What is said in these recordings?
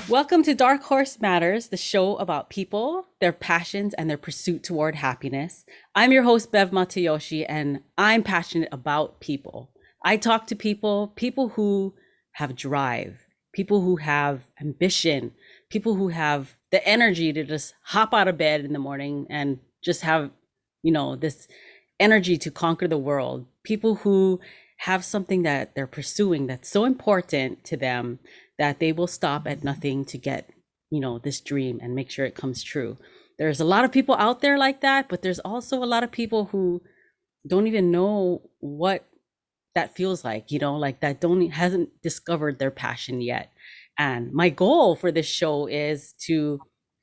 Welcome to Dark Horse Matters, the show about people, their passions, and their pursuit toward happiness. I'm your host, Bev Matayoshi, and I'm passionate about people. I talk to people, people who have drive, people who have ambition, people who have the energy to just hop out of bed in the morning and just have, this energy to conquer the world, people who have something that they're pursuing that's so important to them that they will stop at nothing to get, this dream and make sure it comes true. There's a lot of people out there like that, but there's also a lot of people who don't even know what that feels like, like that don't hasn't discovered their passion yet. And my goal for this show is to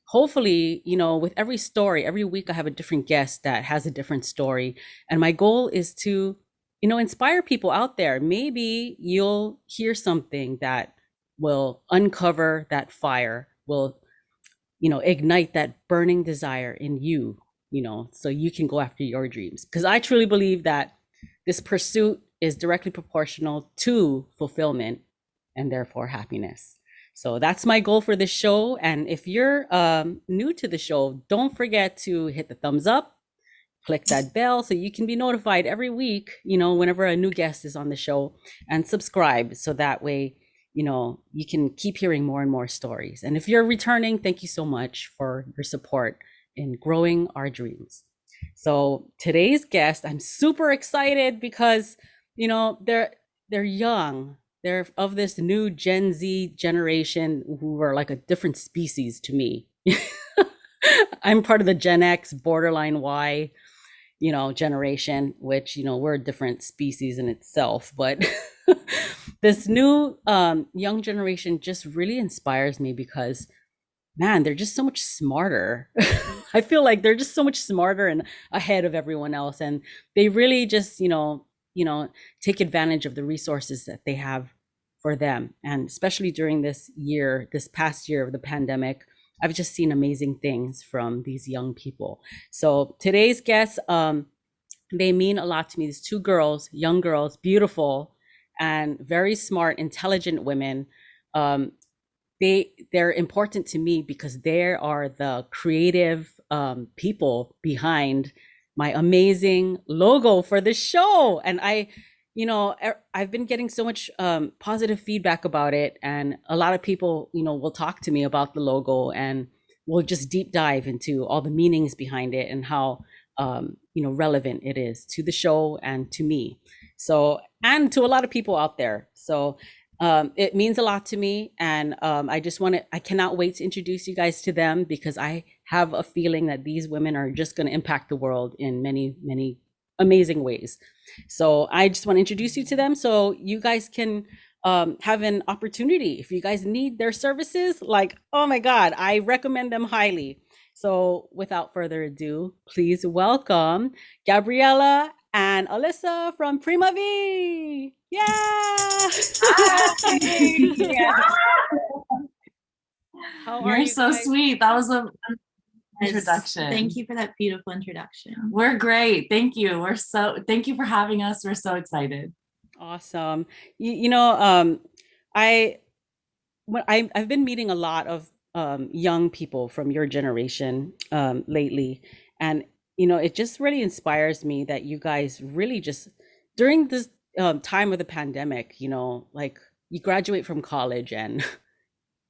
hopefully, with every story, every week I have a different guest that has a different story. And my goal is to, inspire people out there. Maybe you'll hear something that will uncover that fire, will, ignite that burning desire in you, so you can go after your dreams. Because I truly believe that this pursuit is directly proportional to fulfillment and therefore happiness. So that's my goal for this show. And if you're new to the show, don't forget to hit the thumbs up, click that bell so you can be notified every week, whenever a new guest is on the show, and subscribe so that way, you can keep hearing more and more stories. And if you're returning, thank you so much for your support in growing our dreams. So today's guest, I'm super excited because, they're young. They're of this new Gen Z generation who are like a different species to me. I'm part of the Gen X, borderline Y, generation, which, we're a different species in itself. But this new young generation just really inspires me because, man, they're just so much smarter. I feel like they're just so much smarter and ahead of everyone else. And they really just, take advantage of the resources that they have for them. And especially during this past year of the pandemic, I've just seen amazing things from these young people. So today's guests, they mean a lot to me. These two girls, young girls, beautiful and very smart, intelligent women. Um, they're important to me because they are the creative people behind my amazing logo for the show. And I've been getting so much positive feedback about it, and a lot of people, will talk to me about the logo, and we'll just deep dive into all the meanings behind it and how relevant it is to the show and to me. So, and to a lot of people out there. So it means a lot to me. And I cannot wait to introduce you guys to them because I have a feeling that these women are just going to impact the world in many, many amazing ways. So I just want to introduce you to them so you guys can have an opportunity. If you guys need their services, like, oh my God, I recommend them highly. So without further ado, please welcome Gabriella and Alyssa from Prima.Vi. Yeah. Hi. Yeah. How are You're you so guys? sweet. That was a Yes. introduction. Thank you for that beautiful introduction. We're great. Thank you. Thank you for having us. We're so excited. Awesome. I I've been meeting a lot of young people from your generation lately, and it just really inspires me that you guys really just during this time of the pandemic, like you graduate from college and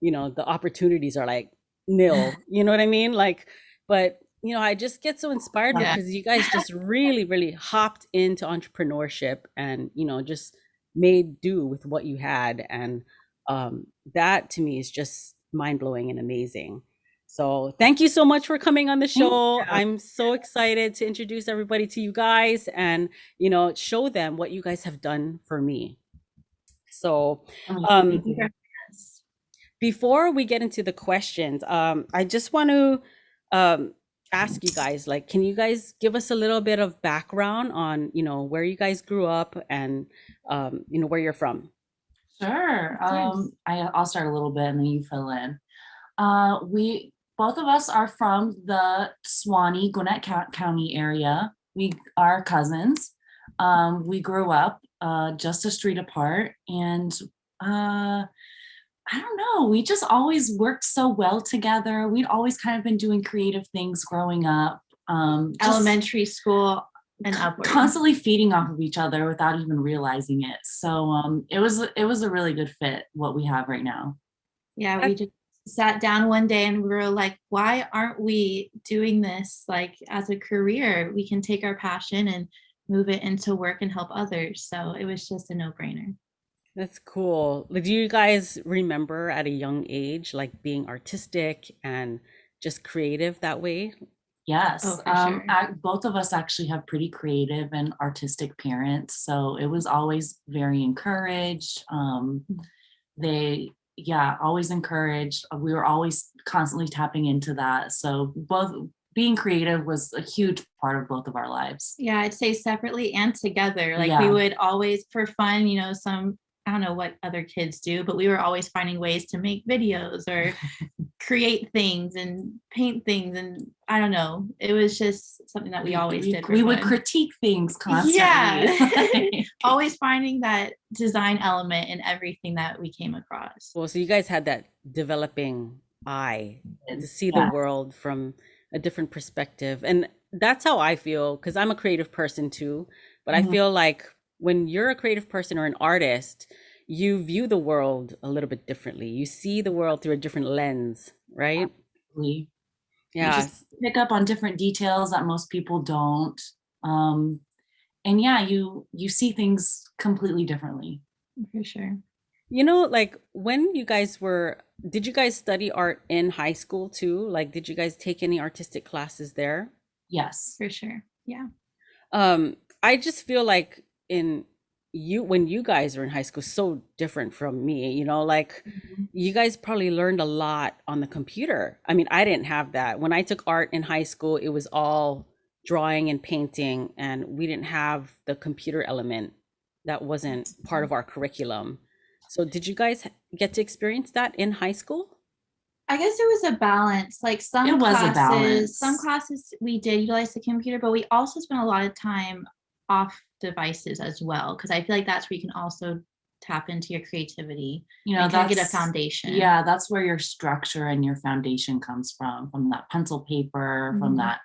the opportunities are like nil. You know what I mean? Like, but I just get so inspired Yeah. because you guys just really, really hopped into entrepreneurship and just made do with what you had, and that to me is just mind blowing and amazing. So thank you so much for coming on the show. I'm so excited to introduce everybody to you guys and show them what you guys have done for me. So Thank you for having us. before we get into the questions, I just want to ask you guys, like, can you guys give us a little bit of background on, where you guys grew up and, where you're from? Sure. Yes. I'll start a little bit and then you fill in. We both of us are from the Gwinnett County area. We are cousins. We grew up just a street apart, and I don't know. We just always worked so well together. We'd always kind of been doing creative things growing up. Just Elementary school and upward. constantly feeding off of each other without even realizing it. So it was a really good fit what we have right now. Yeah, we just sat down one day and we were like, why aren't we doing this like as a career? We can take our passion and move it into work and help others. So it was just a no-brainer. That's cool. Like, do you guys remember at a young age, like being artistic and just creative that way? Yes, Oh, for sure. both of us actually have pretty creative and artistic parents, so it was always very encouraged. They, yeah, always encouraged. We were always constantly tapping into that. So both being creative was a huge part of both of our lives. Yeah, I'd say separately and together. Like we Yeah. would always, for fun, I don't know what other kids do, but we were always finding ways to make videos or create things and paint things. And I don't know, it was just something that we always did. We would critique things constantly. Yeah. Always finding that design element in everything that we came across. Well, so you guys had that developing eye to see the Yeah. world from a different perspective. And that's how I feel, because I'm a creative person too. But I Mhm. feel like when you're a creative person or an artist, you view the world a little bit differently. You see the world through a different lens, right? You Yeah. just pick up on different details that most people don't. And yeah, you see things completely differently. For sure. Like when you guys did you guys study art in high school too? Like, did you guys take any artistic classes there? Yes. For sure. Yeah. I just feel like when you guys were in high school, so different from me, like Mhm. you guys probably learned a lot on the computer. I mean, I didn't have that. When I took art in high school, it was all drawing and painting, and we didn't have the computer element. That wasn't part of our curriculum. So did you guys get to experience that in high school? I guess it was a balance. Like It was a balance. some classes we did utilize the computer, but we also spent a lot of time off devices as well. Cause I feel like that's where you can also tap into your creativity and kind of get a foundation. Yeah, that's where your structure and your foundation comes from that pencil paper, from Mhm.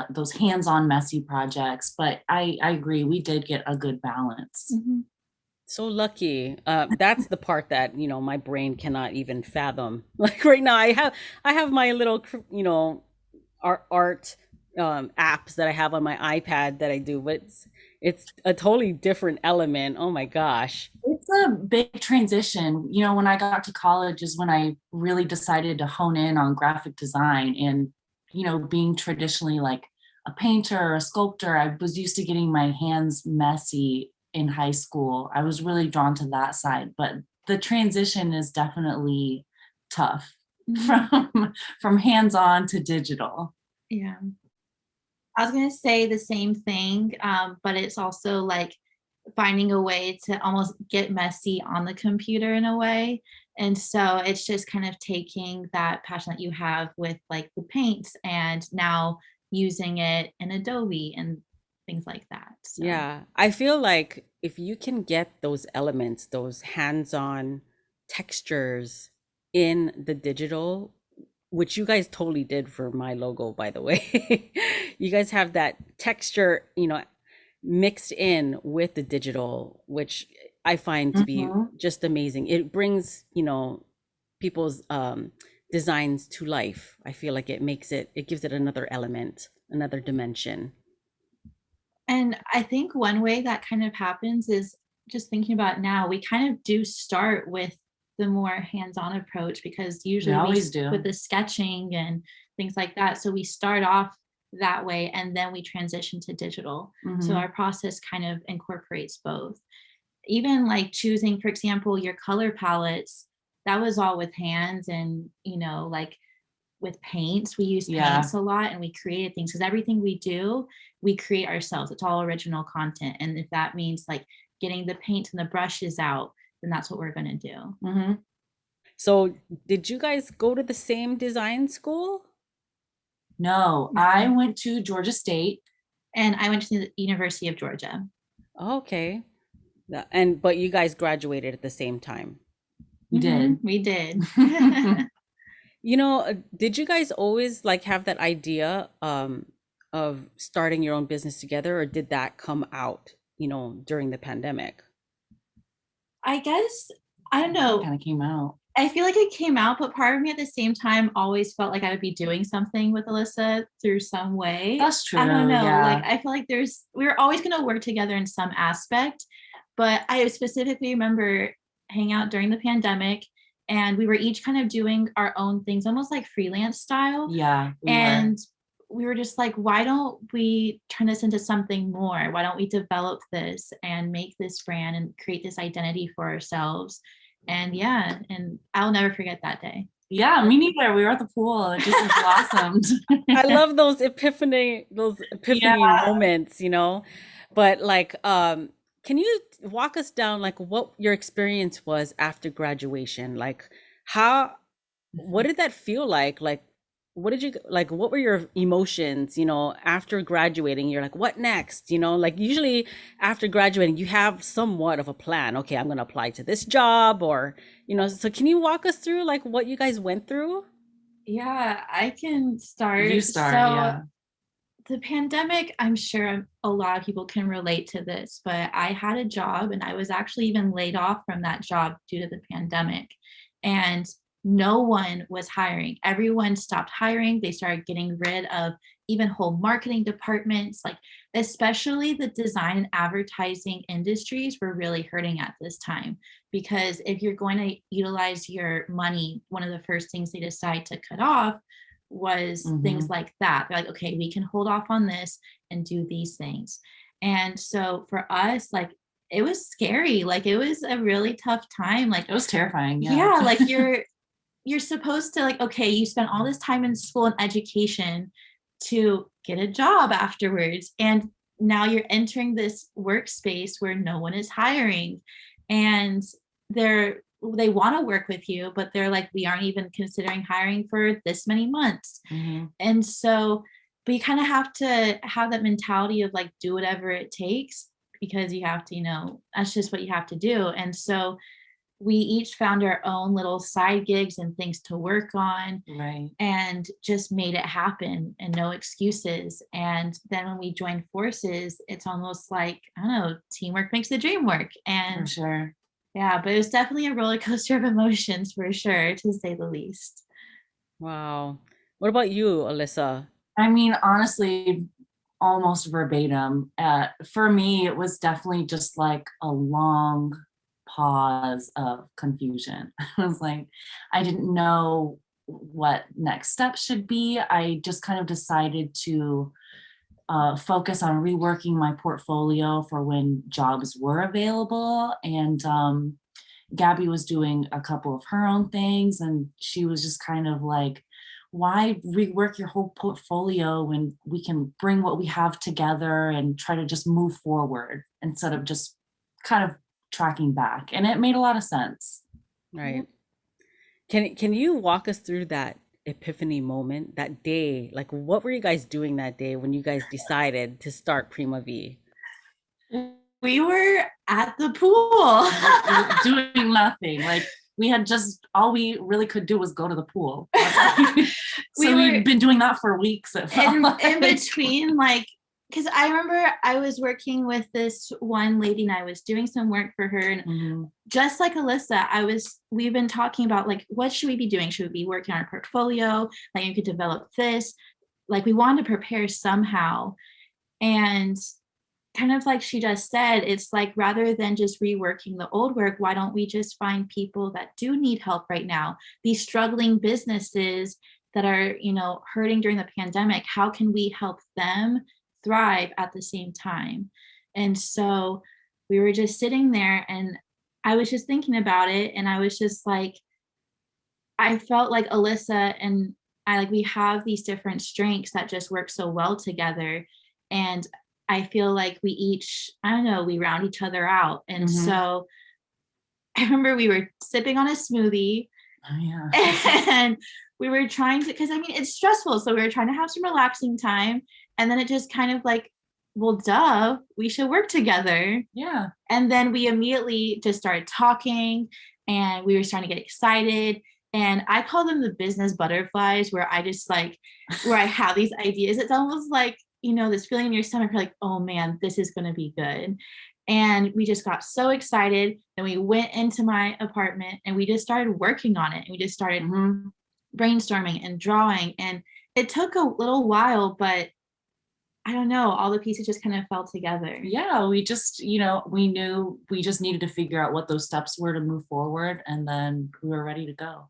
those hands-on messy projects. But I agree, we did get a good balance. Mhm. So lucky. That's the part that, my brain cannot even fathom. Like right now, I have my little, art apps that I have on my iPad that I do, but it's a totally different element. Oh my gosh. It's a big transition. When I got to college is when I really decided to hone in on graphic design and, being traditionally like a painter or a sculptor, I was used to getting my hands messy in high school. I was really drawn to that side, but the transition is definitely tough Mhm. from hands-on to digital. Yeah. I was gonna say the same thing, but it's also like finding a way to almost get messy on the computer in a way. And so it's just kind of taking that passion that you have with like the paints and now using it in Adobe and things like that. So Yeah. I feel like if you can get those elements, those hands-on textures in the digital, which you guys totally did for my logo, by the way. You guys have that texture, mixed in with the digital, which I find to be Mhm. just amazing. It brings, people's designs to life. I feel like it gives it another element, another dimension. and I think one way that kind of happens is just thinking about now, we kind of do start with the more hands-on approach because We usually always do. with the sketching and things like that. So we start off that way and then we transition to digital. So Mhm. our process kind of incorporates both. Even like choosing, for example, your color palettes, that was all with hands and, like with paints, we use Yeah. paints a lot and we created things because everything we do, we create ourselves. It's all original content. And if that means like getting the paints and the brushes out, then that's what we're going to do. Mhm. So, did you guys go to the same design school? No, I went to Georgia State. And I went to the University of Georgia. Okay. But you guys graduated at the same time. We did. We did. You know, did you guys always like have that idea of starting your own business together, or did that come out, during the pandemic? I guess, I don't It know. kind of came out. I feel like it came out, but part of me at the same time always felt like I would be doing something with Alyssa through some way. That's true. I don't know. Yeah. Like, I feel like we were always going to work together in some aspect, but I specifically remember hanging out during the pandemic, and we were each kind of doing our own things, almost like freelance style. Yeah. And we were just like, why don't we turn this into something more? Why don't we develop this and make this brand and create this identity for ourselves? And yeah, and I'll never forget that day. Yeah, me neither. We were at the pool. It just blossomed. I love those epiphany moments, But like, can you walk us down like what your experience was after graduation? Like what did that feel like? Like, what were your emotions, after graduating? You're like, what next? Like usually after graduating, you have somewhat of a plan. Okay, I'm going to apply to this job or, so can you walk us through like what you guys went through? Yeah, I can start. You start, so yeah. The pandemic, I'm sure a lot of people can relate to this, but I had a job and I was actually even laid off from that job due to the pandemic. And no one was hiring. Everyone stopped hiring. They started getting rid of even whole marketing departments, like especially the design and advertising industries were really hurting at this time. Because if you're going to utilize your money, one of the first things they decide to cut off was things like that. They're like, okay, we can hold off on this and do these things. And so for us, like, it was scary. Like, it was a really tough time. Like, it was terrifying. Yeah, like you're supposed to, like, okay, you spent all this time in school and education to get a job afterwards, and now you're entering this workspace where no one is hiring, and they want to work with you, but they're like, we aren't even considering hiring for this many months. And so we kind of have to have that mentality of like, do whatever it takes, because you have to, that's just what you have to do. And so we each found our own little side gigs and things to work on, right, and just made it happen, and no excuses. And then when we joined forces, it's almost like, I don't know, teamwork makes the dream work. And for sure. Yeah, but it was definitely a roller coaster of emotions, for sure, to say the least. Wow. What about you, Alyssa? I mean, honestly, almost verbatim. For me, it was definitely just like a long pause of confusion. I was like, I didn't know what next steps should be. I just kind of decided to focus on reworking my portfolio for when jobs were available. And Gabby was doing a couple of her own things, and she was just kind of like, why rework your whole portfolio when we can bring what we have together and try to just move forward instead of just kind of tracking back? And it made a lot of sense. Right. Can you walk us through that epiphany moment, that day? Like, what were you guys doing that day when you guys decided to start Prima.Vi? We were at the pool. Doing nothing. Like, we had just, all we really could do was go to the pool. We've been doing that for weeks. In between, like, because I remember I was working with this one lady and I was doing some work for her. And just like Alyssa, we've been talking about, like, what should we be doing? Should we be working on our portfolio? Like, you could develop this. Like, we wanted to prepare somehow. And kind of like she just said, it's like, rather than just reworking the old work, why don't we just find people that do need help right now? These struggling businesses that are, hurting during the pandemic, how can we help them thrive at the same time? And so we were just sitting there, and I was just thinking about it, and I was just like, I felt like Alyssa and I, like, we have these different strengths that just work so well together. And I feel like we each, I don't know, we round each other out. And so I remember we were sipping on a smoothie. Oh, yeah. And we were trying to, because I mean, it's stressful. So we were trying to have some relaxing time. And then it just kind of like, well, duh, we should work together. Yeah. And then we immediately just started talking. and we were starting to get excited. And I call them the business butterflies, where I just like, where I have these ideas. It's almost like, this feeling in your stomach, you're like, oh man, this is going to be good. And we just got so excited. Then we went into my apartment and we just started working on it. And we just started brainstorming and drawing. And it took a little while, but I don't know, all the pieces just kind of fell together. Yeah, we just, we knew we just needed to figure out what those steps were to move forward, and then we were ready to go.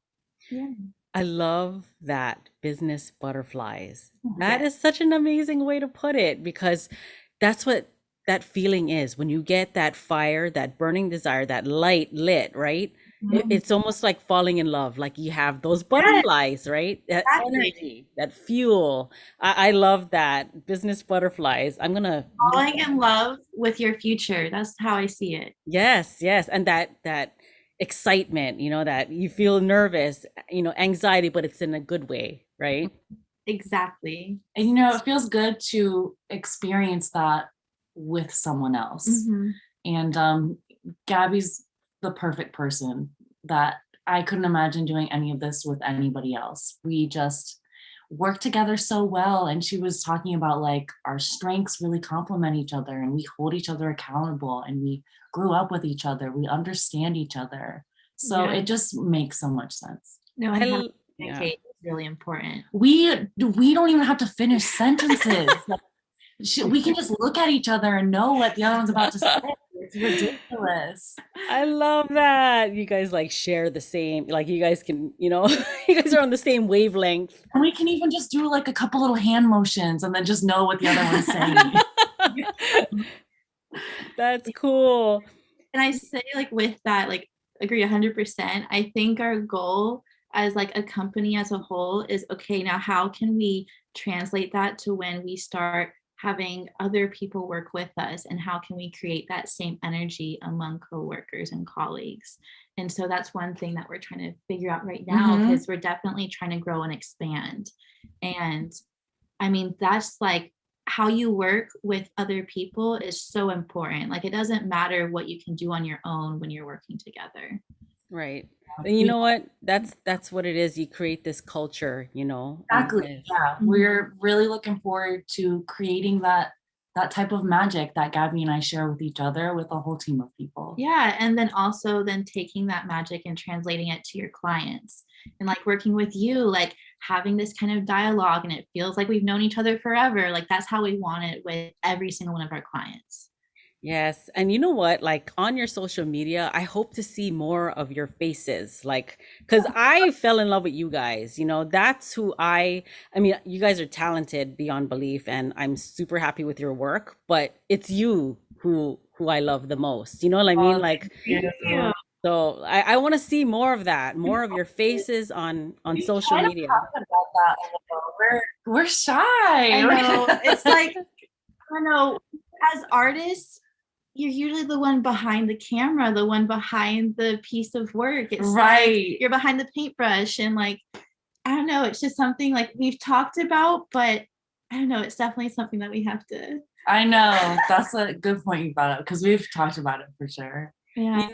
Yeah. I love that, business butterflies. Oh, That is such an amazing way to put it, because that's what that feeling is when you get that fire, that burning desire, that light lit, right? It's almost like falling in love, like you have those butterflies, right? That Exactly. energy, that fuel. I love that. Business butterflies. I'm gonna Falling in love with your future. That's how I see it. Yes, yes. And that excitement, that you feel nervous, anxiety, but it's in a good way, right? Exactly. And it feels good to experience that with someone else. Mhm. And Gabby's the perfect person that I couldn't imagine doing any of this with anybody else. We just work together so well. And she was talking about like our strengths really complement each other, and we hold each other accountable, and we grew up with each other. We understand each other. So Yeah. it just makes so much sense. No, I and how l- to yeah. communicate is really important. We don't even have to finish sentences. We can just look at each other and know what the other one's about to say. It's ridiculous. I love that. You guys like share the same, like you guys can, you guys are on the same wavelength. And we can even just do like a couple little hand motions and then just know what the other one's saying. That's cool. And I say like with that, like agree 100%. I think our goal as like a company as a whole is, okay, now how can we translate that to when we start having other people work with us, and how can we create that same energy among coworkers and colleagues? And so that's one thing that we're trying to figure out right now, because we're definitely trying to grow and expand. And I mean, that's like how you work with other people is so important. Like, it doesn't matter what you can do on your own when you're working together. Right. And you know what? That's what it is. You create this culture, Exactly. Yeah. We're really looking forward to creating that type of magic that Gabby and I share with each other, with a whole team of people. Yeah. And then also then taking that magic and translating it to your clients, and like working with you, like having this kind of dialogue, and it feels like we've known each other forever. Like, that's how we want it with every single one of our clients. Yes. And you know what? Like on your social media, I hope to see more of your faces. Like, because I fell in love with you guys. That's who I mean, you guys are talented beyond belief, and I'm super happy with your work, but it's you who I love the most. You know what I mean? Like, Yeah. so I want to see more of that, more of your faces on social media. Talk about that a little. We're shy. I know. It's like, I don't know, as artists, you're usually the one behind the camera, the one behind the piece of work. It's right. Like you're behind the paintbrush, and like, I don't know, it's just something like we've talked about, but I don't know, it's definitely something that we have to. I know. That's a good point you brought up, because we've talked about it for sure. Yeah.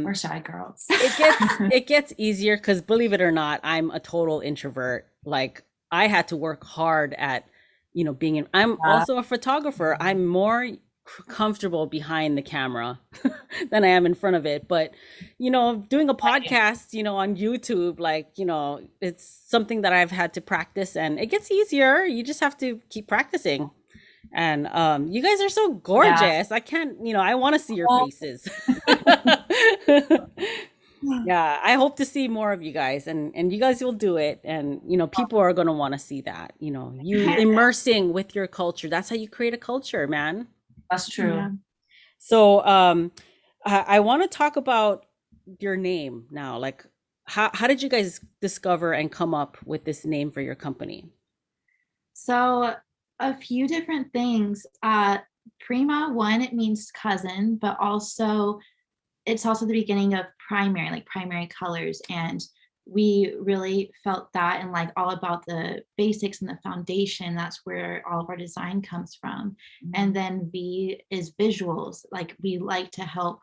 We're shy girls. It gets easier because, believe it or not, I'm a total introvert. Like, I had to work hard at, I'm also a photographer. I'm more comfortable behind the camera than I am in front of it. But, doing a podcast, on YouTube, like, it's something that I've had to practice, and it gets easier. You just have to keep practicing. And you guys are so gorgeous. Yeah. I can't, I want to see your faces. Yeah, I hope to see more of you guys, and you guys will do it. And people are going to want to see that, you immersing with your culture. That's how you create a culture, man. That's true. Yeah. So I want to talk about your name now. Like, how did you guys discover and come up with this name for your company? So a few different things. Prima, one, it means cousin, but also it's also the beginning of primary, like primary colors. And we really felt that, and like all about the basics and the foundation. That's where all of our design comes from. And then V is visuals. Like, we like to help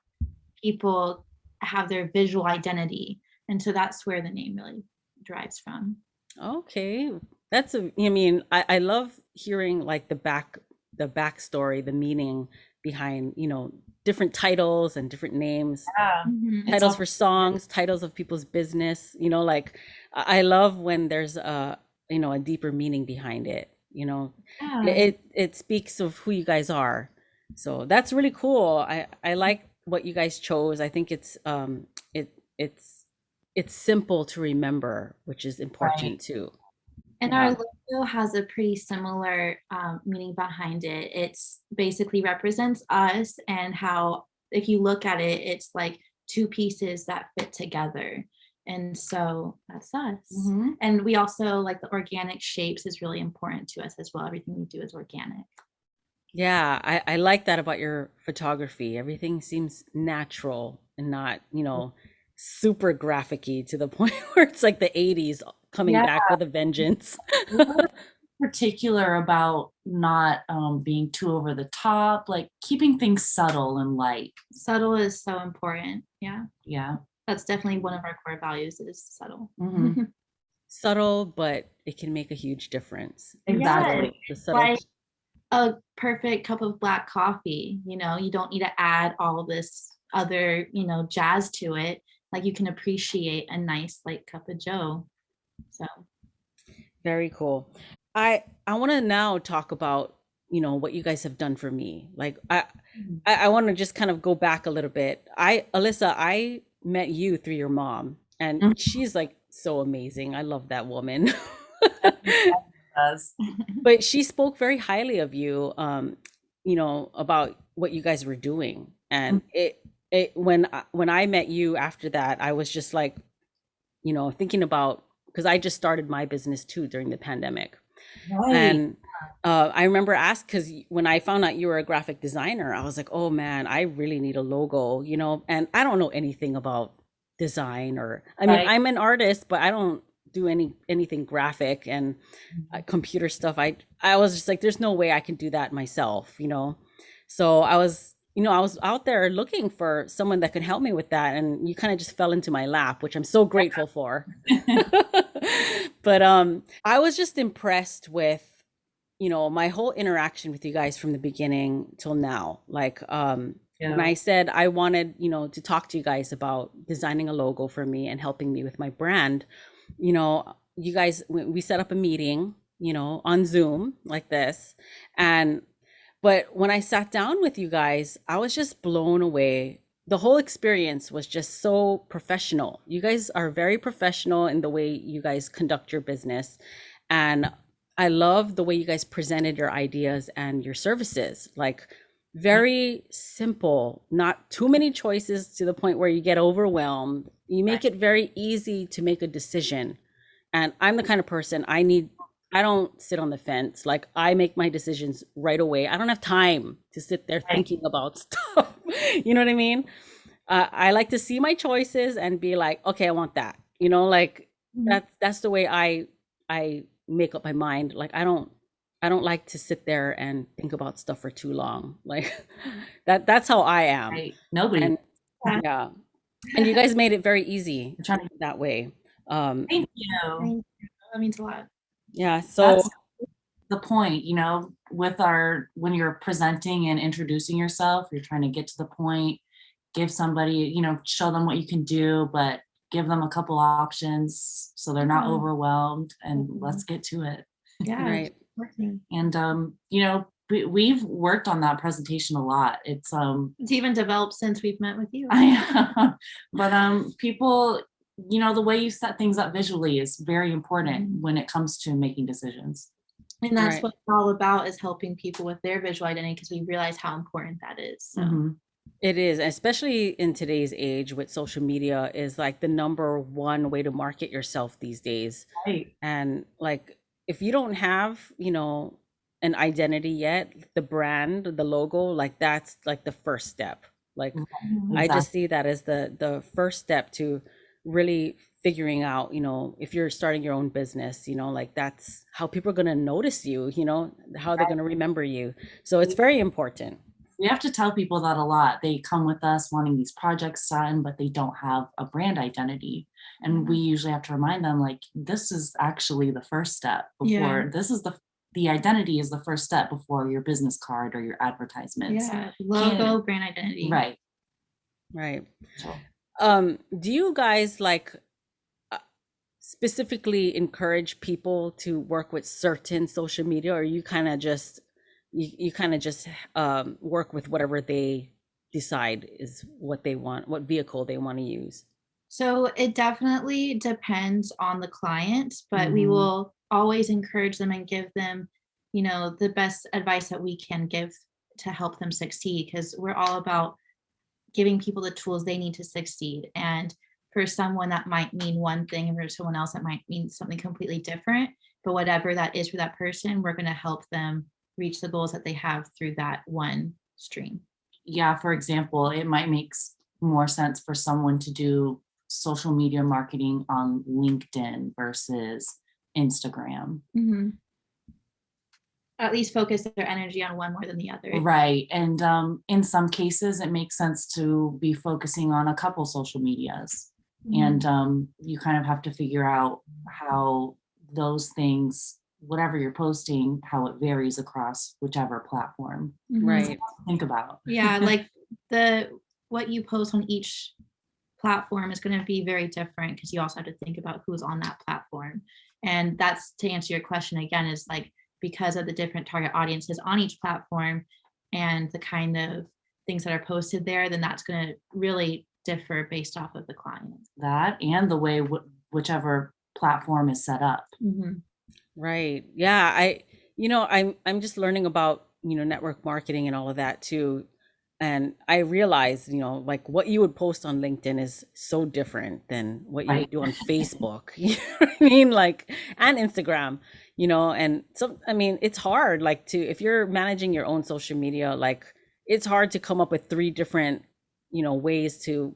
people have their visual identity. And so that's where the name really derives from. Okay. That's I mean, I love hearing like the backstory, the meaning behind, different titles and different names, Yeah. It's titles all for songs, titles of people's business, like I love when there's a deeper meaning behind it, Yeah. it speaks of who you guys are. So that's really cool. I like what you guys chose. I think it's it's simple to remember, which is important right. too. And our Yeah. logo has a pretty similar meaning behind it. It's basically represents us and how, if you look at it, it's like two pieces that fit together. And so that's us. Mhm. And we also like the organic shapes is really important to us as well. Everything we do is organic. Yeah, I like that about your photography. Everything seems natural and not, super graphic-y to the point where it's like the 80s coming Yeah, back with a vengeance. we're particular about not being too over the top, like keeping things subtle and light. Subtle is so important. Yeah. Yeah. That's definitely one of our core values is subtle. Mhm. Subtle, but it can make a huge difference. Exactly. The subtle. Like a perfect cup of black coffee, you don't need to add all this other, jazz to it. Like you can appreciate a nice like cup of joe. So Very cool. I want to now talk about, what you guys have done for me. Like I want to just kind of go back a little bit. Alyssa, I met you through your mom, and Mhm. she's like so amazing. I love that woman. Does. But she spoke very highly of you, about what you guys were doing. And it when I met you after that, I was just like, thinking about, because I just started my business too during the pandemic. Right. And I remember asked, because when I found out you were a graphic designer, I was like, oh man, I really need a logo, and I don't know anything about design, or I mean, Right. I'm an artist, but I don't do anything graphic and computer stuff. I was just like, there's no way I can do that myself. So I was out there looking for someone that could help me with that, and you kind of just fell into my lap, which I'm so grateful for. But I was just impressed with, my whole interaction with you guys from the beginning till now. Like when Yeah. I said I wanted, to talk to you guys about designing a logo for me and helping me with my brand, you guys, we set up a meeting, on Zoom like this. And but when I sat down with you guys, I was just blown away. The whole experience was just so professional. You guys are very professional in the way you guys conduct your business. And I love the way you guys presented your ideas and your services. Like very simple, not too many choices to the point where you get overwhelmed. You make it very easy to make a decision. And I'm the kind of person I don't sit on the fence. Like I make my decisions right away. I don't have time to sit there Right. thinking about stuff. You know what I mean? I like to see my choices and be like, okay, I want that. Like that's the way I make up my mind. Like I don't like to sit there and think about stuff for too long. Like that's how I am. Right. Nobody. And yeah. And you guys made it very easy I'm trying to. that way. Thank you. thank you. That means a lot. Yeah. So That's the point, with when you're presenting and introducing yourself, you're trying to get to the point, give somebody, show them what you can do, but give them a couple options so they're not Yeah. overwhelmed, and Mhm. let's get to it. Yeah. right. Working. And we've worked on that presentation a lot. It's even developed since we've met with you. But people, the way you set things up visually is very important Mhm. when it comes to making decisions. And that's Right. what it's all about, is helping people with their visual identity, because we realize how important that is. So Mhm. It is, especially in today's age with social media, is like the number one way to market yourself these days. Right. And like if you don't have, an identity yet, the brand, the logo, like that's like the first step. Like Mhm. I just Exactly. see that as the first step to really figuring out, if you're starting your own business, like that's how people are going to notice you, how they're going to remember you. So it's very important. We have to tell people that a lot. They come with us wanting these projects done, but they don't have a brand identity. And we usually have to remind them, like, this is actually the first step before this is the identity is the first step before your business card or your advertisements. Yeah, logo, brand identity. Right. Right. So, Do you guys like specifically encourage people to work with certain social media, or you kind of just you kind of just work with whatever they decide is what they want, what vehicle they want to use? So it definitely depends on the client, but we Mhm. will always encourage them and give them, the best advice that we can give to help them succeed, because we're all about giving people the tools they need to succeed. And for someone that might mean one thing, and for someone else that might mean something completely different. But whatever that is for that person, we're going to help them reach the goals that they have through that one stream. Yeah, for example, it might make more sense for someone to do social media marketing on LinkedIn versus Instagram. Mm-hmm. At least focus their energy on one more than the other. Right. And in some cases, it makes sense to be focusing on a couple social medias. Mm-hmm. And you kind of have to figure out how those things, whatever you're posting, how it varies across whichever platform. Mm-hmm. Right. Think about. Yeah, like what you post on each platform is going to be very different, because you also have to think about who's on that platform. And that's, to answer your question again, is like, because of the different target audiences on each platform and the kind of things that are posted there, then that's going to really differ based off of the client. That and the way whichever platform is set up. Mm-hmm. Right. Yeah. I'm just learning about, network marketing and all of that too. And I realized, like what you would post on LinkedIn is so different than what you Right. would do on Facebook. You know what I mean? Like, and Instagram, and so, I mean, it's hard, like if you're managing your own social media, like it's hard to come up with three different, ways to,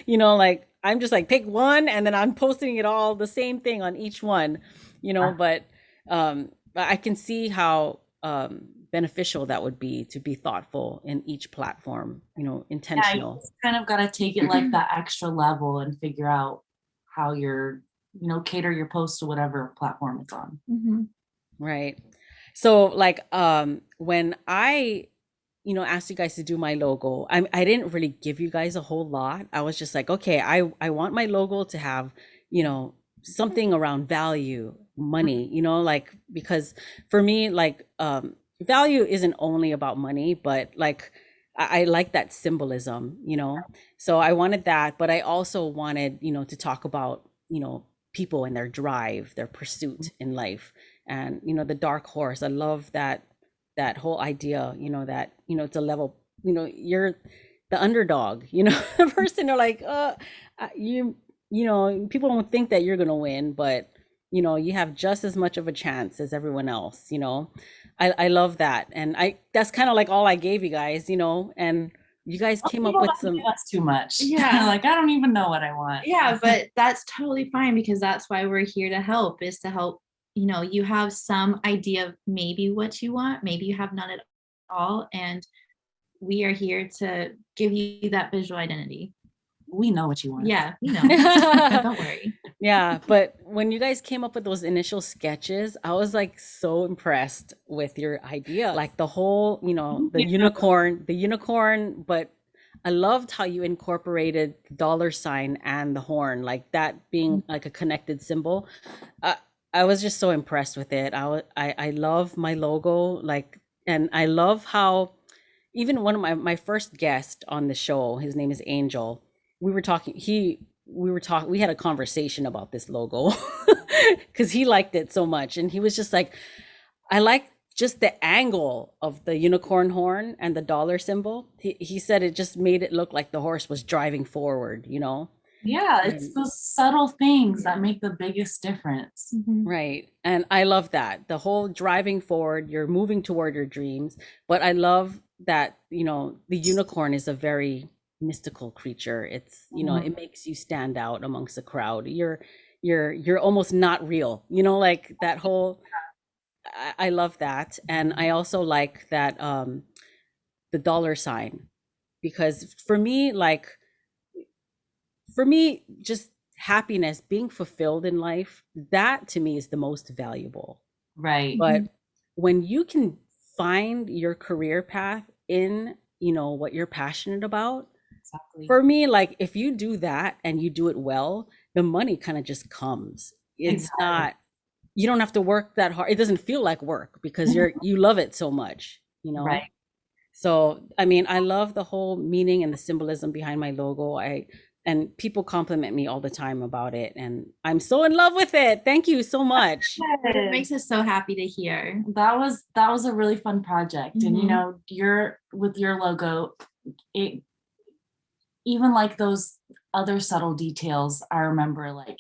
like I'm just like, pick one and then I'm posting it all the same thing on each one, but I can see how beneficial that would be to be thoughtful in each platform, Yeah, you intentional. just kind of got to take it like that extra level and figure out how you're, cater your post to whatever platform it's on. Mm-hmm. Right. So like when I asked you guys to do my logo, I didn't really give you guys a whole lot. I was just like, okay, I want my logo to have, something around value, money, like, because for me, like value isn't only about money, but like I like that symbolism, so I wanted that, but I also wanted, to talk about, people and their drive, their pursuit in life, and the dark horse. I love that whole idea, that it's a level, you're the underdog, the person, they're like people don't think that you're gonna win, but you have just as much of a chance as everyone else. I love that, and that's kind of like all I gave you guys, and you guys came up with some. That's too much. Yeah. Like, I don't even know what I want. Yeah, but that's totally fine, because that's why we're here to help, is to help. You have some idea of maybe what you want, maybe you have none at all, and we are here to give you that visual identity. We know what you want. Yeah, don't worry. Yeah, but when you guys came up with those initial sketches, I was like so impressed with your idea, like the whole, the unicorn, but I loved how you incorporated the dollar sign and the horn, like that being like a connected symbol. I was just so impressed with it. I love my logo, like, and I love how even one of my first guest on the show, his name is Angel. We had a conversation about this logo because he liked it so much, and he was just like, I like just the angle of the unicorn horn and the dollar symbol. He said it just made it look like the horse was driving forward, Yeah, it's those subtle things that make the biggest difference. Mm-hmm. Right. And I love that. The whole driving forward, you're moving toward your dreams. But I love that, the unicorn is a very mystical creature. It's, it makes you stand out amongst the crowd. You're almost not real, like that whole, I love that. And I also like that the dollar sign, because for me, just happiness, being fulfilled in life, that to me is the most valuable. Right. But when you can find your career path in, what you're passionate about, Exactly. for me, like if you do that and you do it well, the money kind of just comes. It's Exactly. not, you don't have to work that hard. It doesn't feel like work because you love it so much. Right. So, I mean, I love the whole meaning and the symbolism behind my logo. And people compliment me all the time about it, and I'm so in love with it. Thank you so much. It makes us so happy to hear. That was a really fun project. And Mhm. your with your logo, it even like those other subtle details, I remember like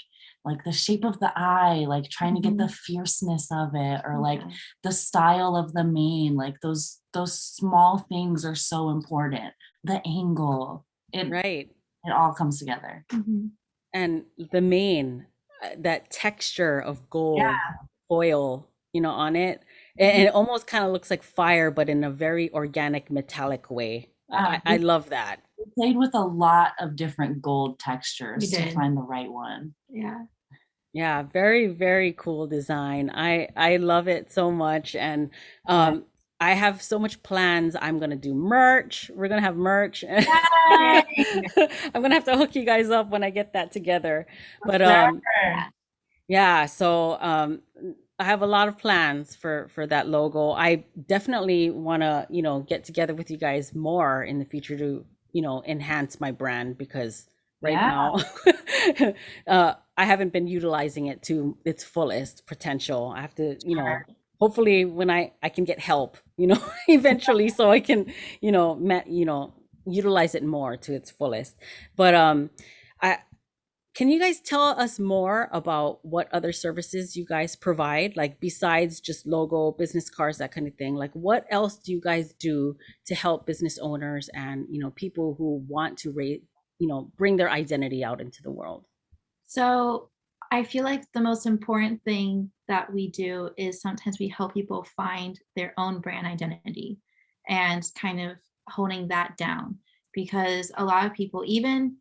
the shape of the eye, like trying to get the fierceness of it, or like Yeah. the style of the mane, like those small things are so important. The angle, Right. it all comes together. Mhm. And the mane, that texture of gold Yeah. foil, on it. And it almost kind of looks like fire, but in a very organic, metallic way. I We love that. played with a lot of different gold We textures to did. find the right one. Yeah. Yeah, very, very cool design. I love it so much. And Yeah. I have so much plans. I'm gonna do merch. We're gonna have merch. Yay. I'm gonna have to hook you guys up when I get that together. But Sure. Yeah. yeah, so I have a lot of plans for that logo. I definitely want to, get together with you guys more in the future to, enhance my brand, because right Yeah. now I haven't been utilizing it to its fullest potential. I have to, Sure. hopefully when I can get help, eventually, so I can, utilize it more to its fullest. But I can you guys tell us more about what other services you guys provide, like besides just logo, business cards, that kind of thing? Like, what else do you guys do to help business owners and, people who want to bring their identity out into the world? So I feel like the most important thing that we do is sometimes we help people find their own brand identity and kind of honing that down, because a lot of people, even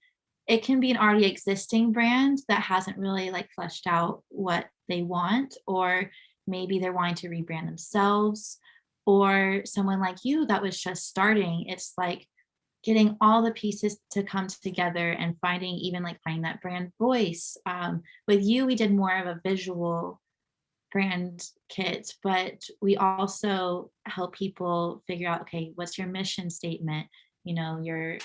it can be an already existing brand that hasn't really like fleshed out what they want, or maybe they're wanting to rebrand themselves, or someone like you that was just starting. It's like getting all the pieces to come together and finding, even like finding that brand voice. With you, we did more of a visual brand kit, but we also help people figure out, okay, what's your mission statement? Your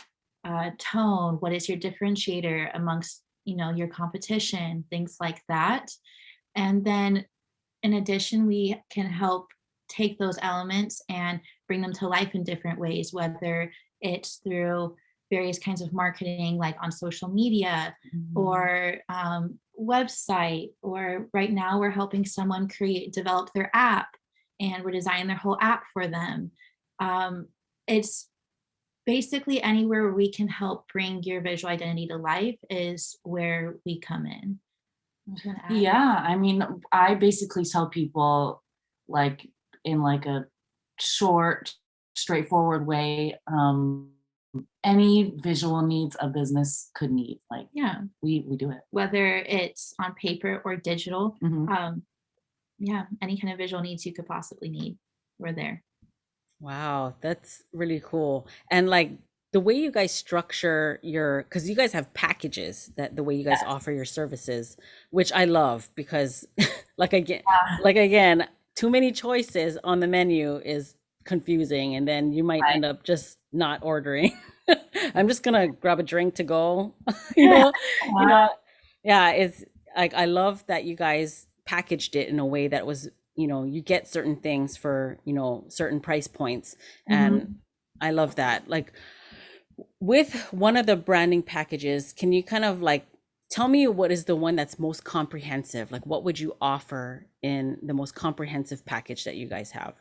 tone. What is your differentiator amongst your competition? Things like that. And then in addition, we can help take those elements and bring them to life in different ways, whether it's through various kinds of marketing, like on social media Mhm. or website. Or right now, we're helping someone develop their app, and we're designing their whole app for them. It's basically anywhere where we can help bring your visual identity to life is where we come in. I was going to add. Yeah, I mean, I basically tell people, like, in like a short, straightforward way, any visual needs a business could need, like Yeah. we do it. Whether it's on paper or digital. Mhm. Yeah, any kind of visual needs you could possibly need, we're there. Wow, that's really cool. And like the way you guys structure because you guys have packages, that the way you guys Yes. offer your services, which I love, because like again, Yeah, like again, too many choices on the menu is confusing, and then you might right. end up just not ordering. I'm just gonna grab a drink to go, you Yeah. know, you know. Yeah, it's like I love that you guys packaged it in a way that was, you get certain things for, certain price points. And Mhm. I love that. Like with one of the branding packages, can you kind of like tell me what is the one that's most comprehensive? Like what would you offer in the most comprehensive package that you guys have?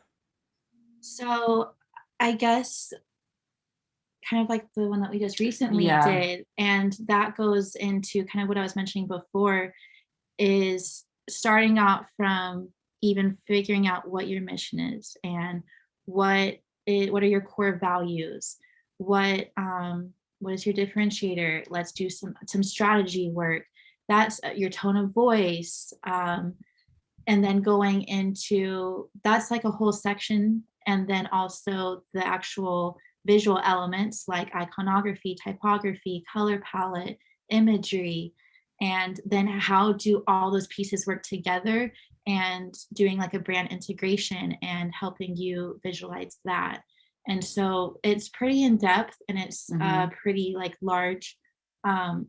So, I guess kind of like the one that we just recently Yeah. did, and that goes into kind of what I was mentioning before, is starting out from even figuring out what your mission is and what what are your core values? What is your differentiator? Let's do some strategy work. That's your tone of voice. And then going into, that's like a whole section. And then also the actual visual elements like iconography, typography, color palette, imagery, and then how do all those pieces work together, and doing like a brand integration and helping you visualize that. And so it's pretty in depth, and it's a pretty like large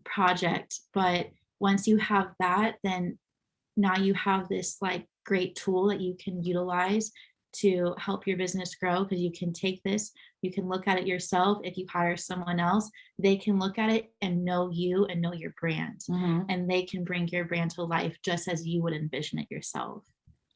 project. But once you have that, then now you have this like great tool that you can utilize to help your business grow, because you can take this, you can look at it yourself. If you hire someone else, they can look at it and know you and know your brand, and they can bring your brand to life just as you would envision it yourself.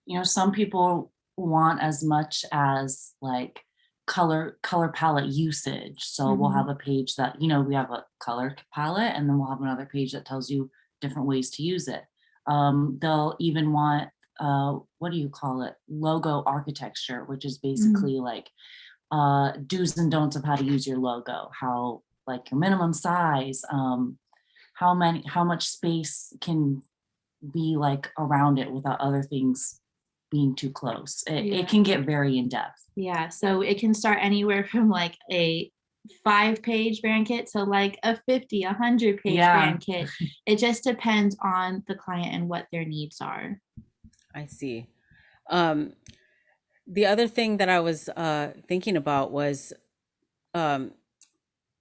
You know, some people want as much as like color palette usage. So we'll have a page that, you know, we have a color palette, and then we'll have another page that tells you different ways to use it. They'll even want what do you call it? Logo architecture, which is basically like do's and don'ts of how to use your logo, how like your minimum size, how much space can be like around it without other things being too close. It can get very in depth. Yeah, so it can start anywhere from like a 5-page brand kit to like a 50, 100-page brand kit. It just depends on the client and what their needs are. I see. The other thing that I was thinking about was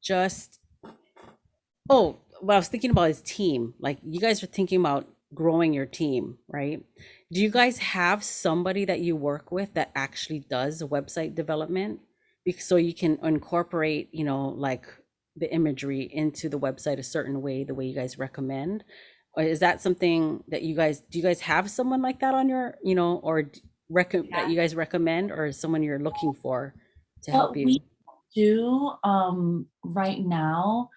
just, what I was thinking about is team. Like you guys are thinking about growing your team, right? Do you guys have somebody that you work with that actually does website development? So you can incorporate, you know, like the imagery into the website a certain way, the way you guys recommend? Or is that something that do you guys have someone like that on your, you know, or that you guys recommend, or someone you're looking for to help you? We do right now.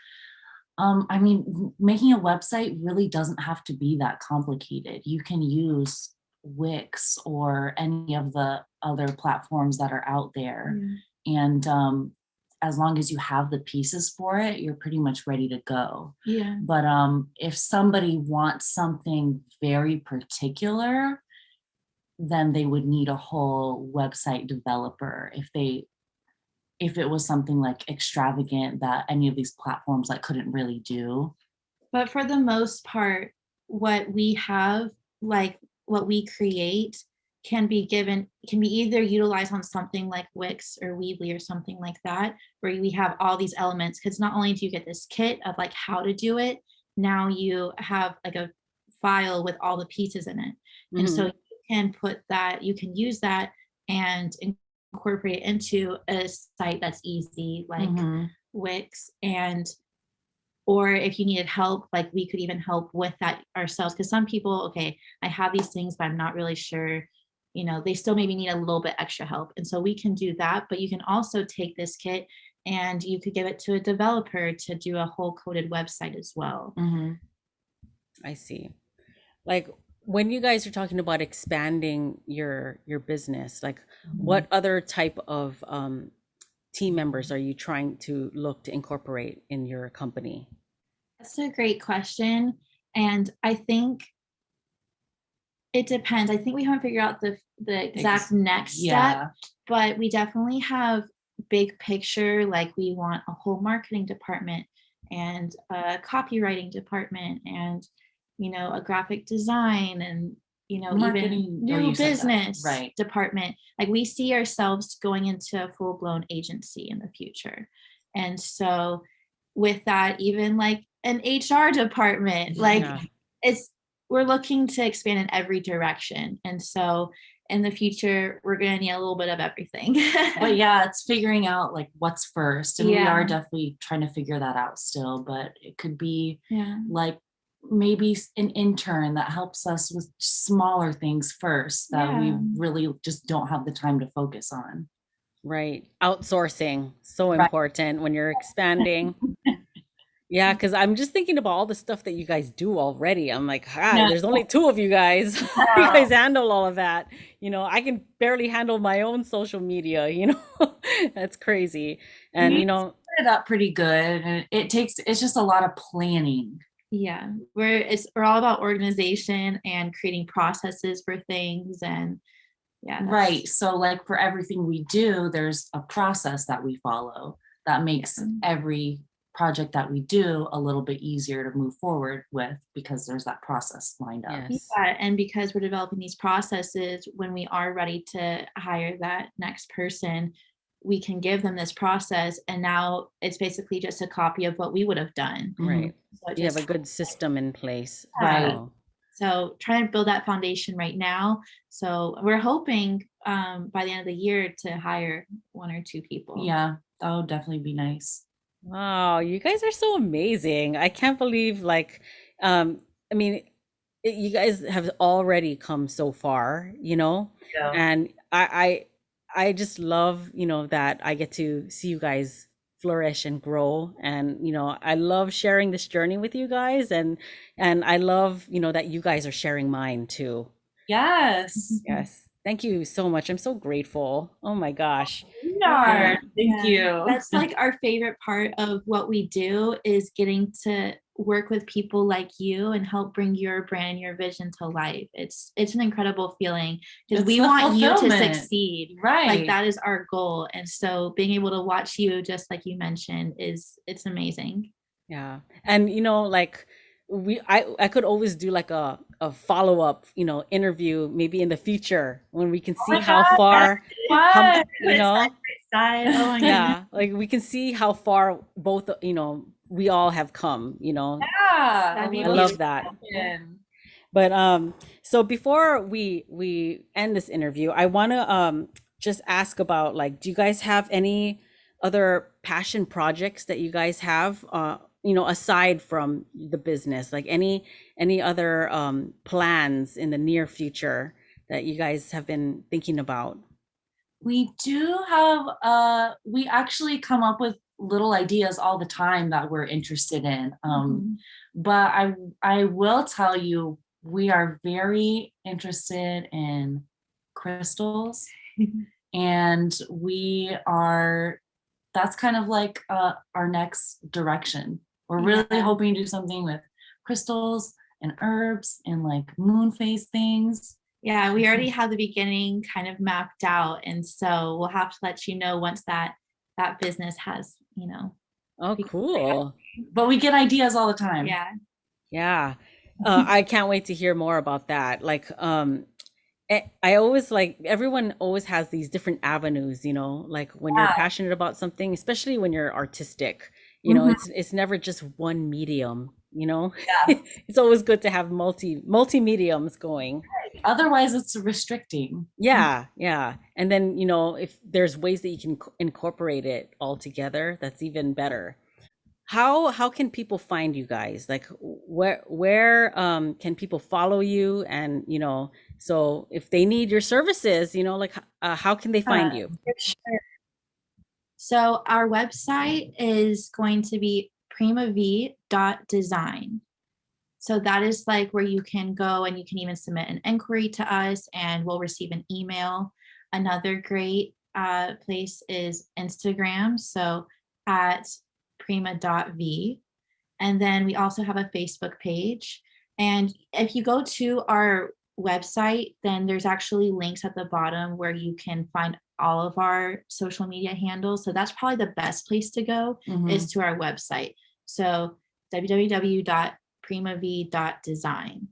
I mean, making a website really doesn't have to be that complicated. You can use Wix or any of the other platforms that are out there. And as long as you have the pieces for it, you're pretty much ready to go. But if somebody wants something very particular, then they would need a whole website developer if it was something like extravagant that any of these platforms like couldn't really do. But for the most part, what we have, like what we create, can be either utilized on something like Wix or Weebly or something like that, where we have all these elements. Because not only do you get this kit of like how to do it, now you have like a file with all the pieces in it. And so you can use that and incorporate it into a site that's easy, like Wix. Or if you needed help, like we could even help with that ourselves. Because some people, okay, I have these things, but I'm not really sure, you know, they still maybe need a little bit extra help. And so we can do that. But you can also take this kit and you could give it to a developer to do a whole coded website as well. I see. Like when you guys are talking about expanding your business, like what other type of team members are you trying to look to incorporate in your company? That's a great question. And I think it depends. I think we haven't figured out the exact next step, but we definitely have big picture. Like we want a whole marketing department and a copywriting department and, you know, a graphic design and, you know, even new business department. Like we see ourselves going into a full-blown agency in the future. And so with that, even like an HR department, like we're looking to expand in every direction. And so in the future, we're going to need a little bit of everything. But yeah, it's figuring out like what's first. And we are definitely trying to figure that out still, but it could be like maybe an intern that helps us with smaller things first that we really just don't have the time to focus on. Right. Outsourcing, so important when you're expanding. Yeah, because I'm just thinking about all the stuff that you guys do already. I'm like, Yeah. there's only two of you guys. How do you guys handle all of that? I can barely handle my own social media. That's crazy. And, We set it up pretty good, and it's just a lot of planning. Yeah, we're all about organization and creating processes for things, and yeah, Right. So like for everything we do, there's a process that we follow that makes every project that we do a little bit easier to move forward with because there's that process lined up. yes. Yeah, and because we're developing these processes, when we are ready to hire that next person, we can give them this process, and now it's basically just a copy of what we would have done. Right. So it You have a just good system in place. Right. Wow. So trying to build that foundation right now. So we're hoping by the end of the year to hire 1 or 2 people. Yeah, that would definitely be nice. Wow, you guys are so amazing. I can't believe I mean, you guys have already come so far, Yeah. and I just love, that I get to see you guys flourish and grow. And, I love sharing this journey with you guys, and I love, that you guys are sharing mine too. Yes. Yes. Thank you so much. I'm so grateful. Oh my gosh. Thank Yeah. you. That's like our favorite part of what we do is getting to work with people like you and help bring your brand, your vision to life. It's an incredible feeling because It's we the want you to fulfillment. succeed. Right. Like that is our goal. And so being able to watch you, just like you mentioned, it's amazing. Yeah. And like I could always do like a follow-up, interview maybe in the future when we can see my how God, far Fun. Side. Oh my God. yeah, like we can see how far both, we all have come, Yeah. That'd be I love that. But so before we end this interview, I want to just ask about, like, do you guys have any other passion projects that you guys have aside from the business, like any other plans in the near future that you guys have been thinking about? We do have we actually come up with little ideas all the time that we're interested in. But I will tell you, we are very interested in crystals, and that's kind of like our next direction. We're really hoping to do something with crystals and herbs and like moon phase things. Yeah, we already have the beginning kind of mapped out. And so we'll have to let you know once that business has, Oh, cool. But we get ideas all the time. Yeah. Yeah. I can't wait to hear more about that. Like, I always, like, everyone always has these different avenues, like when you're passionate about something, especially when you're artistic, it's never just one medium, it's always good to have multi mediums going. Right. Otherwise it's restricting. Yeah. And then, if there's ways that you can incorporate it all together, that's even better. How can people find you guys? Like, where can people follow you? And so if they need your services, like, how can they find you? For sure. So our website is going to be Prima.Vi.design. So that is like where you can go and you can even submit an inquiry to us and we'll receive an email. Another great place is Instagram. So at Prima.Vi. And then we also have a Facebook page. And if you go to our website, then there's actually links at the bottom where you can find all of our social media handles. So that's probably the best place to go is to our website. So www.Prima.Vi.design.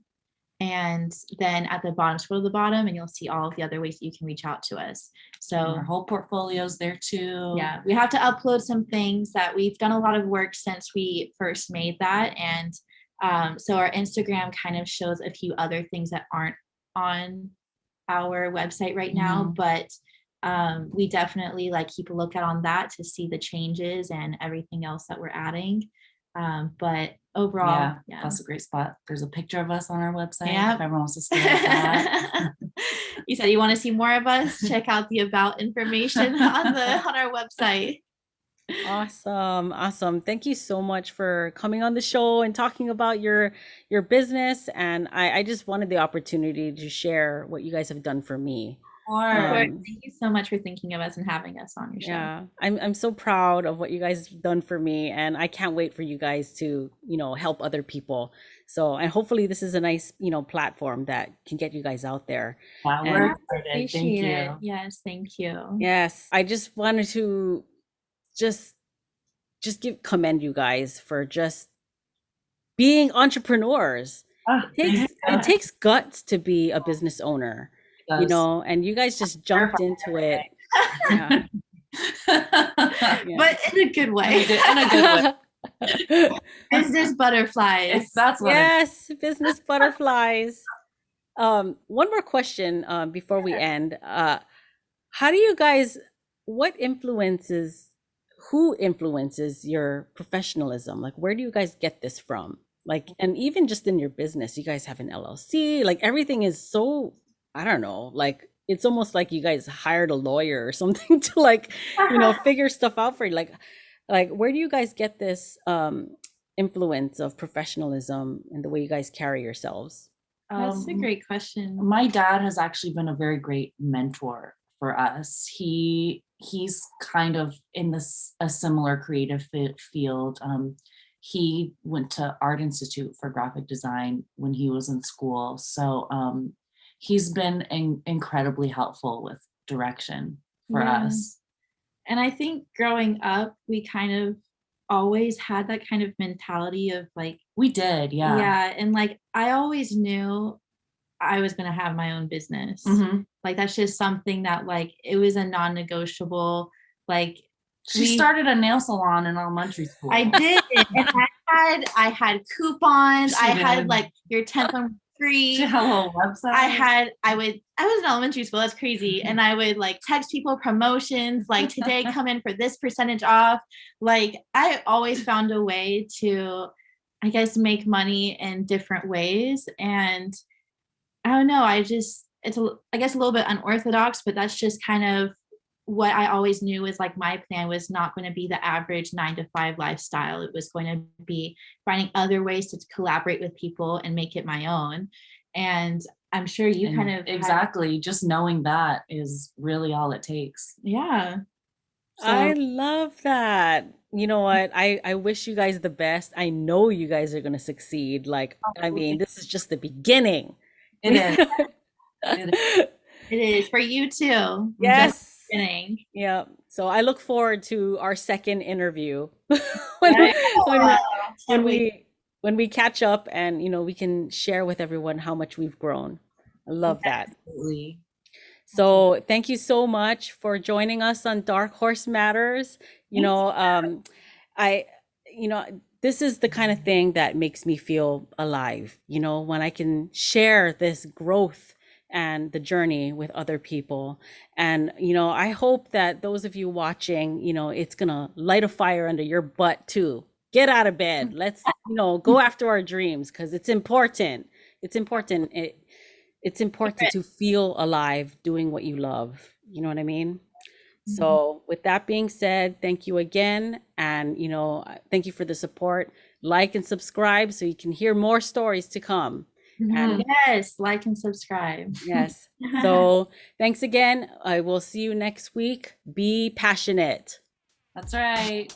And then at the bottom, scroll to the bottom and you'll see all of the other ways that you can reach out to us. So our whole portfolio's there too. Yeah, we have to upload some things that we've done a lot of work since we first made that. And so our Instagram kind of shows a few other things that aren't on our website right now, but we definitely like keep a lookout on that to see the changes and everything else that we're adding. But overall, that's a great spot. There's a picture of us on our website. Yeah. If everyone wants to stare at that. You said you want to see more of us? Check out the about information on our website. Awesome. Awesome. Thank you so much for coming on the show and talking about your business. And I just wanted the opportunity to share what you guys have done for me. Of Or course. Um, Thank you so much for thinking of us and having us on your show. yeah, I'm so proud of what you guys have done for me, and I can't wait for you guys to, help other people. So, and hopefully this is a nice, platform that can get you guys out there. yeah, we're And excited. Thank Appreciate it. you. Yes, thank you. yes, I just wanted to just commend you guys for just being entrepreneurs. Ah, thank It you. takes guts to be a business owner, It does. and you guys just jumped into it. Yeah. Yeah. But in a good way. In a good way. Business butterflies. That's what Yes, business butterflies. One more question before we end. How do you guys, what influences, who influences your professionalism? Like, where do you guys get this from? Like, and even just in your business, you guys have an LLC, like everything is so, I don't know, like it's almost like you guys hired a lawyer or something to like, figure stuff out for you. Like where do you guys get this influence of professionalism and the way you guys carry yourselves? That's a great question. My dad has actually been a very great mentor for us. He's kind of in this a similar creative field. He went to Art Institute for graphic design when he was in school. So he's been incredibly helpful with direction for Yeah. us. And I think growing up, we kind of always had that kind of mentality of like, We did, yeah. yeah. And like, I always knew I was going to have my own business. Mhm. Like, that's just something that like, it was a non-negotiable, like, She started a nail salon in elementary school. I did. And I had coupons. She I had did. like your 10th one free. She had a little website. I was in elementary school. That's crazy. And I would like text people promotions, like today come in for this percentage off. Like I always found a way to, I guess, make money in different ways. And I don't know, I guess a little bit unorthodox, but that's just kind of what I always knew was like my plan was not going to be the average 9 to 5 lifestyle. It was going to be finding other ways to collaborate with people and make it my own. And I'm sure you And kind of exactly just knowing that is really all it takes. yeah. So I love that. You know what? I wish you guys the best. I know you guys are going to succeed. Like, I mean, this is just the beginning. It is. It is. it is for you too. Yes. Beginning. Yeah. So I look forward to our second interview when, Yeah. when, Can't when we catch up and we can share with everyone how much we've grown. I love that. Absolutely. So thank you so much for joining us on Dark Horse Matters. I, this is the kind of thing that makes me feel alive, when I can share this growth and the journey with other people. And, I hope that those of you watching, it's gonna light a fire under your butt too. Get out of bed. Let's, go after our dreams because it's important. It's important. It's important to feel alive doing what you love. You know what I mean? So with that being said, thank you again. And, thank you for the support. Like and subscribe so you can hear more stories to come. And yes, like and subscribe. yes. So thanks again. I will see you next week. Be passionate. That's right.